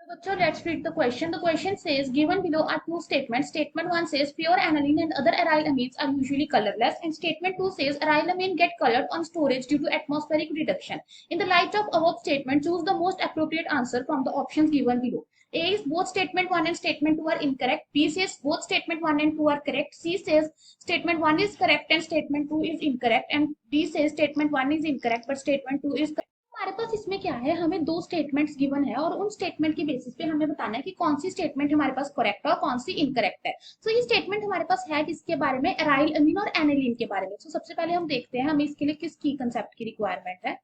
So let's read the question. The question says, given below are two statements. Statement 1 says pure aniline and other arylamines are usually colorless, and statement 2 says arylamine get colored on storage due to atmospheric reduction. In the light of above statement, choose the most appropriate answer from the options given below. A is both statement 1 and statement 2 are incorrect. B says both statement 1 and 2 are correct. C says statement 1 is correct and statement 2 is incorrect. And D says statement 1 is incorrect but statement 2 is correct. हमारे पास इसमें क्या है, हमें दो statements given है और उन statement के बेसिस पे हमें बताना है कि कौन सी स्टेटमेंट हमारे पास करेक्ट है और कौन सी इनकरेक्ट है. सो ये स्टेटमेंट हमारे पास है किसके बारे में, एराइल अमीन और एनिलीन के बारे में. सो सबसे पहले हम देखते हैं हमें इसके लिए किस की कंसेप्ट की रिक्वायरमेंट है.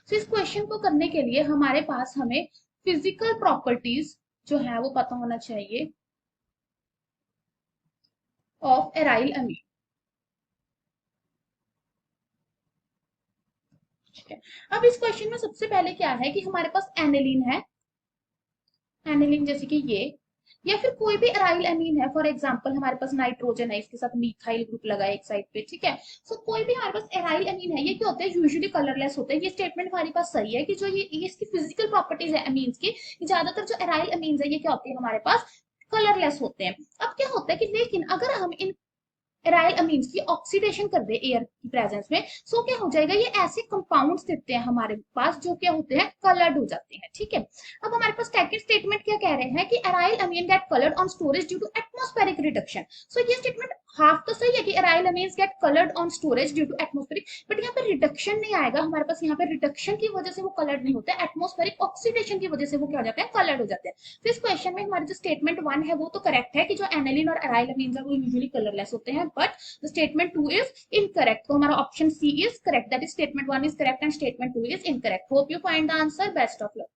सो इस क्वेश्चन को करने के लिए हमारे पास हमें फिजिकल प्रॉपर्टीज जो है वो पता होना चाहिए ऑफ एराइल अमीन. अब इस क्वेश्चन में सबसे पहले क्या है कि हमारे पास एनिलीन है, एनिलीन जैसे कि ये, या फिर कोई भी एराइल अमीन है. फॉर एग्जांपल हमारे पास नाइट्रोजन है, इसके साथ मीथाइल ग्रुप लगा है एक साइड पे, ठीक है. सो कोई भी हमारे पास एराइल अमीन है, ये क्या होते हैं, यूजुअली कलरलेस होते हैं. ये स्टेटमेंट हमारे पास सही है कि जो ये इसकी फिजिकल प्रॉपर्टीज है अमीन्स की, ज्यादातर जो एराइल अमीन्स है ये क्या होते हैं हमारे पास, कलरलेस होते हैं. अब क्या होता है कि लेकिन अगर हम इन एराइल अमीन्स की ऑक्सीडेशन कर दे एयर की प्रेजेंस में, सो क्या हो जाएगा, ये ऐसे कंपाउंड्स देते हैं हमारे पास जो क्या होते हैं, कलर्ड हो जाते हैं, ठीक है. अब हमारे पास सेकंड स्टेटमेंट क्या कह रहे हैं कि aryl amine get coloured on storage due to atmospheric reduction. So ये स्टेटमेंट हाफ तो सही है कि aryl amines get coloured on storage due to atmospheric, but यहाँ पे रिडक्शन नहीं आएगा हमारे पास. यहाँ पे रिडक्शन की वजह से वो कलर्ड नहीं होते, एटमॉस्फेरिक ऑक्सीडेशन की वजह से वो क्या हो जाते हैं, कलर्ड हो जाते हैं. तो इस क्वेश्चन में हमारे जो स्टेटमेंट 1 है वो तो करेक्ट है कि जो एनिलीन और एराइल अमीन्स है वो यूजुअली कलरलेस होते हैं, but the statement 2 is incorrect. तो हमारा option C is correct. That is statement 1 is correct and statement 2 is incorrect. Hope you find the answer. Best of luck.